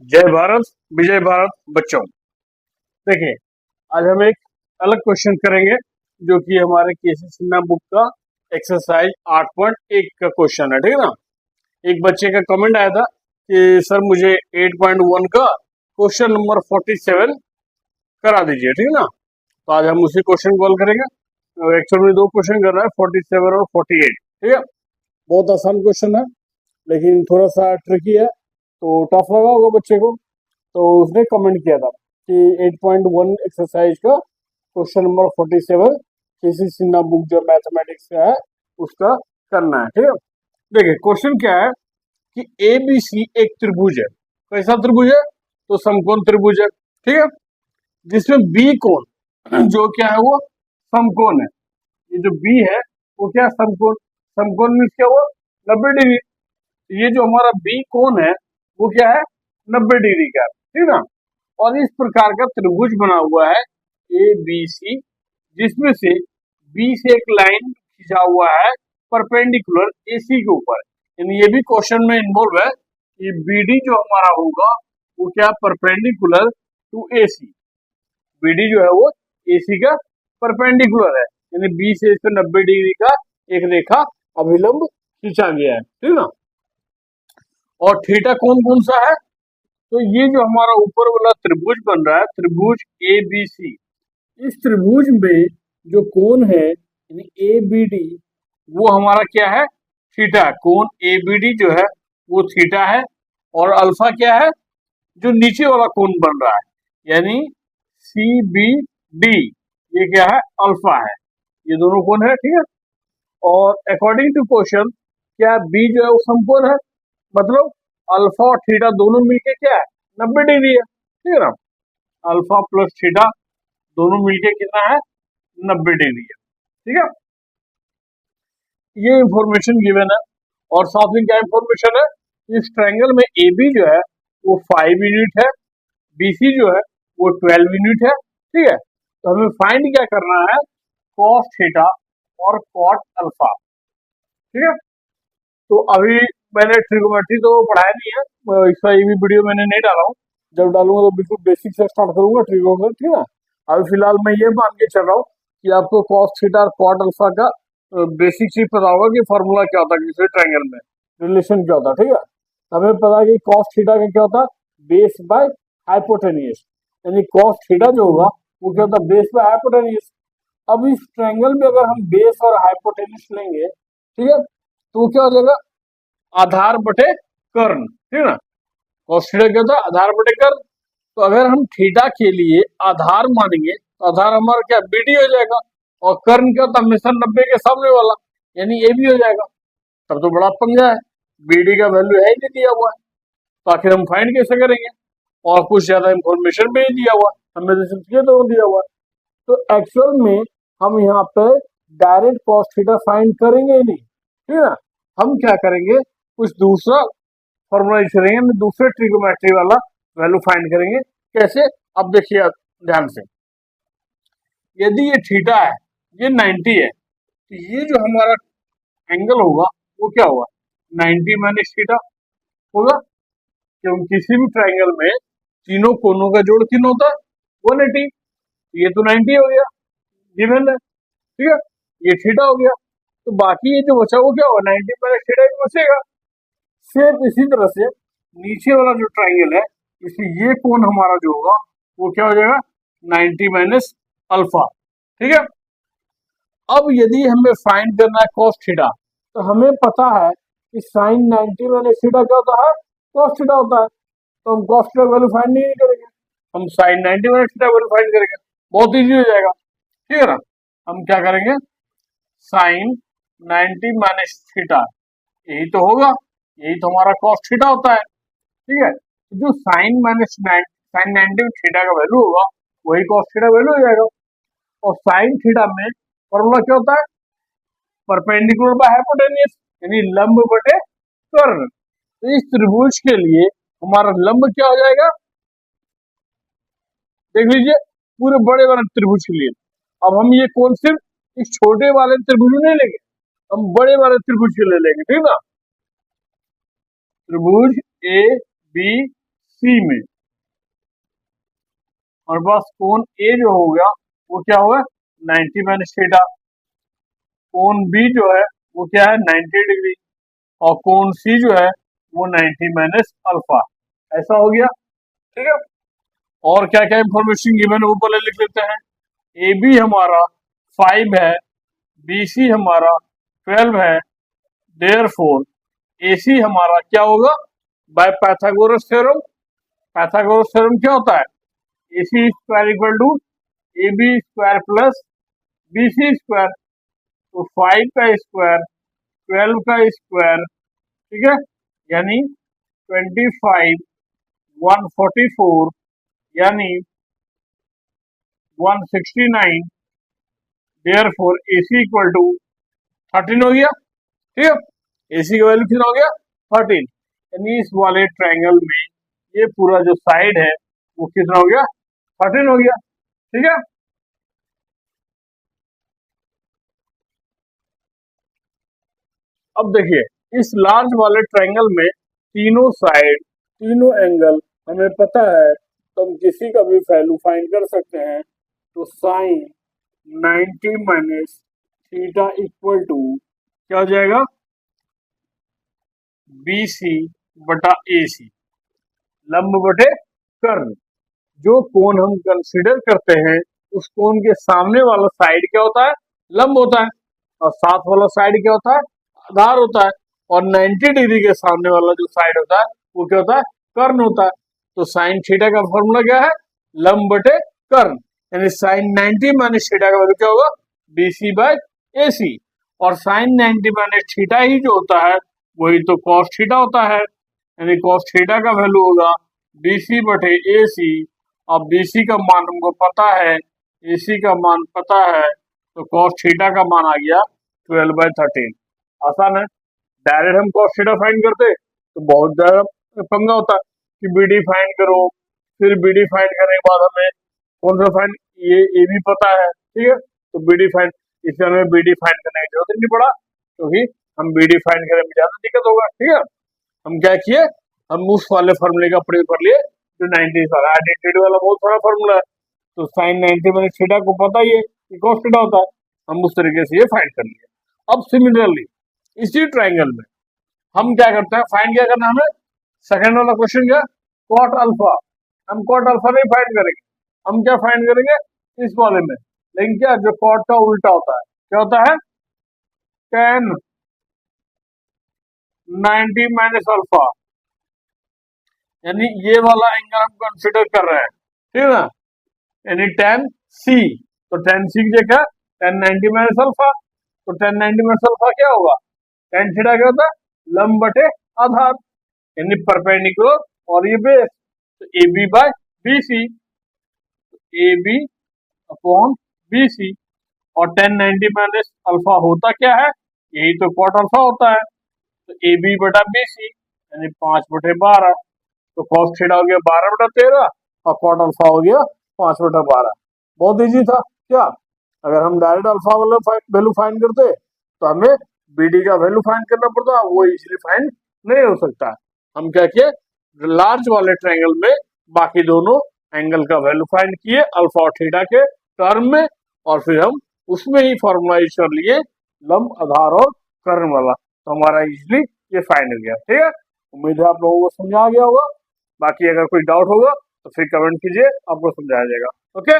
जय भारत, विजय भारत बच्चों। देखिए, आज हम एक अलग क्वेश्चन करेंगे जो कि हमारे केसी सिन्हा बुक का एक्सरसाइज 8.1 का क्वेश्चन है। ठीक है ना। एक बच्चे का कमेंट आया था कि सर मुझे 8.1 का क्वेश्चन नंबर 47 करा दीजिए। ठीक है ना। तो आज हम उसी क्वेश्चन को हल करेंगे। एक्चुअल में दो क्वेश्चन कर रहा है, 47 और 48। ठीक है। बहुत आसान क्वेश्चन है लेकिन थोड़ा सा ट्रिकी है, तो टफ लगा होगा बच्चे को। तो उसने कमेंट किया था कि 8.1 एक्सरसाइज का क्वेश्चन नंबर 47 केसी सिन्हा बुक जो मैथमेटिक्स का है उसका करना है। ठीक है। देखिए क्वेश्चन क्या है कि ए बी सी एक त्रिभुज है। कैसा त्रिभुज है? तो समकोण त्रिभुज है। ठीक है। जिसमें बी कोण जो क्या है वो समकोण है। ये जो बी है वो क्या समकोण, समकोण मीन्स क्या हुआ 90 डिग्री। ये जो हमारा बी कोण है वो क्या है 90 डिग्री का। ठीक है ना। और इस प्रकार का त्रिभुज बना हुआ है ए बी सी, जिसमें से बी से एक लाइन खींचा हुआ है परपेंडिकुलर ए सी के ऊपर। यानी ये भी क्वेश्चन में इन्वॉल्व है कि बी डी जो हमारा होगा वो क्या perpendicular to A C. B D जो है वो ए सी का परपेंडिकुलर है, यानी बी से इस 90 डिग्री का एक रेखा अभिलंब खींचा गया है। ठीक है ना। और थीटा कौन कौन सा है? तो ये जो हमारा ऊपर वाला त्रिभुज बन रहा है त्रिभुज ए बी सी, इस त्रिभुज में जो कोण है यानी ए बी डी वो हमारा क्या है थीटा। कोण ए बी डी जो है वो थीटा है। और अल्फा क्या है जो नीचे वाला कोण बन रहा है यानी सी बी डी, ये क्या है अल्फा है। ये दोनों कोण है। ठीक है। और अकॉर्डिंग टू क्वेश्चन क्या बी जो है वो समकोण है, मतलब अल्फा और थीटा दोनों मिलके क्या है 90 डिग्री है। ठीक है ना। अल्फा प्लस थीटा दोनों मिलके कितना है 90 डिग्री है। ठीक है। ये इंफॉर्मेशन गिवन है। और साथ में क्या इंफॉर्मेशन है, इस ट्रायंगल में ए बी जो है वो 5 यूनिट है, बीसी जो है वो 12 यूनिट है। ठीक है। तो हमें फाइंड क्या करना है कॉस थीटा और कॉट अल्फा। ठीक है। तो अभी मैंने ट्रिगोमेट्री तो पढ़ाया नहीं है, इसका ये भी वीडियो मैंने नहीं डाला हूँ। जब डालूंगा तो बिल्कुल बेसिक से स्टार्ट करूंगा ट्रिगोमेट्री। ठीक है ना। अभी फिलहाल मैं ये मान के चल रहा हूँ कि आपको कॉस थीटा और कॉट अल्फा का बेसिक चीज पता होगा कि फॉर्मूला क्या होता है, किसी ट्रायंगल में रिलेशन क्या होता है। ठीक है। हमें पता है कि कॉस थीटा का क्या होता है बेस बाय हाइपोटेनियस, यानी कॉस थीटा जो होगा वो क्या होता है बेस बाय हाइपोटेनियस। अब इस ट्रायंगल में अगर हम बेस और हाइपोटेनियस लेंगे, ठीक है, तो वो क्या हो जाएगा आधार बटे कर्ण। ठीक है ना। कॉस थीटा क्या होता है आधार बटे कर्ण। तो अगर हम थीटा के लिए आधार मानेंगे तो आधार हमारा क्या बीडी हो जाएगा, और कर्ण क्या होता है हमेशा 90 के सामने वाला यानी ए भी हो जाएगा। तब तो बड़ा पंगा है, बीडी का वैल्यू है ही नहीं दिया हुआ है, तो आखिर हम फाइंड कैसे करेंगे? और कुछ ज्यादा इंफॉर्मेशन भी नहीं दिया हुआ है, हमें तो सिर्फ ये तो दिया हुआ है। तो एक्चुअल में हम यहाँ पे डायरेक्ट कॉस थीटा फाइंड करेंगे ही नहीं। ठीक है ना। हम क्या करेंगे कुछ दूसरा फॉर्मूला यूज करेंगे, हम दूसरे ट्रिगोमेट्री वाला वैल्यू फाइंड करेंगे। कैसे? अब देखिए ध्यान से, यदि ये थीटा है ये 90 है, तो ये जो हमारा एंगल होगा वो क्या होगा 90 माइनस थीटा होगा, क्योंकि किसी भी ट्राइंगल में तीनों कोनों का जोड़ कितना होता है 180। ये तो 90 हो गया गिवन है। ठीक है। ये थीटा हो गया, तो बाकी ये जो बचा वो क्या होगा 90 माइनस थीटा ही बचेगा। सेम इसी तरह से नीचे वाला जो ट्राइंगल है इसमें ये कोण हमारा जो होगा वो क्या हो जाएगा 90 माइनस अल्फा। ठीक है। अब यदि हमें फाइंड करना है cos थीटा, तो हमें पता है कि sin 90 माइनस थीटा क्या होता है cos थीटा होता है, तो हम cos थीटा वैल्यू फाइंड नहीं करेंगे, हम sin 90 minus theta value find करेंगे। बहुत इजी हो जाएगा। ठीक है ना। हम क्या करेंगे sin 90 माइनस थीटा, यही तो होगा, यही तो हमारा cos थीटा होता है। ठीक है। तो जो sin माइनस sin 90 थीटा का वैल्यू होगा वही cos थीटा वैल्यू हो जाएगा। और sin थीटा में फॉर्मूला क्या होता है परपेंडिकुलर बाय हाइपोटेनियस, यानी लंब बटे कर्ण। तो इस त्रिभुज के लिए हमारा लंब क्या हो जाएगा देख लीजिए पूरे बड़े वाले त्रिभुज के लिए। अब हम ये कौन सिर्फ इस छोटे वाले त्रिभुज नहीं लेंगे, हम बड़े वाले त्रिभुज के लिए लेंगे। ठीक ना। त्रिभुज ए बी सी में, हमारे पास कोण ए जो हो गया वो क्या होगा 90 माइनस थीटा, कोण बी जो है वो क्या है 90 डिग्री, और कोण सी जो है वो 90 माइनस अल्फा, ऐसा हो गया। ठीक है, और क्या क्या इंफॉर्मेशन गिवन है वो पहले लिख लेते हैं। ए बी हमारा 5 है, बी सी हमारा 12 है, देयरफॉर ए सी हमारा क्या होगा by Pythagoras theorem. Pythagoras theorem क्या होता है, A C square equal to A B square plus B C square, तो 5 का स्क्वायर 12 का स्क्वायर, ठीक है, यानी 25 144 यानी 169, देयरफॉर AC इक्वल टू 13 हो गया। ठीक है, AC का वैल्यू कितना हो गया 13, यानी इस वाले ट्रायंगल में ये पूरा जो साइड है वो कितना हो गया 13 हो गया। ठीक है, अब देखिए इस लार्ज वाले ट्रायंगल में तीनों साइड तीनों एंगल हमें पता है, तो हम किसी का भी वैल्यू फाइंड कर सकते हैं। तो sine 90 minus theta equal to क्या हो जाएगा BC बटा AC, लंब बटे कर्ण। जो कोण हम कंसीडर करते हैं उस कोण के सामने वाला साइड क्या होता है लंब होता है, और साथ वाला साइड क्या होता है आधार होता है, और 90 डिग्री के सामने वाला जो साइड होता है वो क्या होता है कर्ण होता है। तो साइन थीटा का फॉर्मूला क्या है लंब बटे कर्ण, यानी साइन 90 माइनस थीटा का वैल्यू क्या होगा BC बाय AC, और साइन 90 माइनस थीटा ही जो होता है वही तो कॉस थीटा होता है, यानी कॉस थीटा का वैल्यू होगा BC बटे AC, और BC का मान हमको पता है AC का मान पता है, तो कॉस थीटा का मान आ गया 12/13। आसान है, डायरेक्ट हम कॉस थीटा फाइंड करते तो बहुत ज्यादा पंगा होता कि BD फाइंड करो, फिर BD फाइंड करने के बाद हमें कौन सा फाइंड ये भी पता है। ठीक है, तो BD फाइंड, इससे हमें BD फाइंड करने की जरूरत नहीं पड़ा, क्योंकि हम BD फाइंड करने में ज्यादा दिक्कत होगा। ठीक है, हम क्या किए हम उस वाले फॉर्मूले का प्रयोग कर लिए जो 90 सारा आइडेंटिटी वाला बहुत सारा फॉर्मूला है, तो साइन 90 माइनस थीटा को पता ही है कि कॉस थीटा होता है, हम उस तरीके से ये फाइंड कर लिए। अब सिमिलरली इसी ट्रायंगल में हम क्या करते हैं फाइंड क्या करना हमें, सेकंड वाला क्वेश्चन क्या कॉट अल्फा, हम कॉट अल्फा नहीं फाइंड करेंगे, हम क्या फाइंड करेंगे इस वाले में, लेकिन क्या जो कॉट का उल्टा होता है क्या होता है tan 90 माइनस अल्फा, यानी ये वाला एंगल हम कंसिडर कर रहे हैं। ठीक है ना, यानी tan C, तो tan C की जगह tan 90 माइनस अल्फा, तो tan 90 माइनस अल्फा क्या होगा tan थीटा क्या होता है लंब बटे आधार, यानी परपेंडिकुलर और ये बेस, तो AB by BC, AB upon BC, और tan 90 माइनस अल्फा होता क्या है यही तो कॉट अल्फा होता है, तो AB बटा BC यानी 5/12, तो कॉस थीटा हो गया 12/13 और कॉट अल्फा हो गया 5/12। बहुत इजी था क्या, अगर हम डायरेक्ट अल्फा वाला वैल्यू फाइंड करते तो हमें BD का वैल्यू फाइंड करना पड़ता, वो इजीली फाइंड नहीं हो सकता। हम क्या किए लार्ज वाले ट्रायंगल में बाकी दोनों एंगल का वैल्यू फाइंड किए अल्फा और थीटा के टर्म में, और फिर हम उसमें ही फॉर्मुला यूज कर लिए लंब आधार और कर्ण वाला, तो हमारा इजिली ये फाइंड हो गया। ठीक है, उम्मीद है आप लोगों को समझ आ गया होगा, बाकी अगर कोई डाउट होगा तो फिर कमेंट कीजिए, आपको समझाया जाएगा। ओके।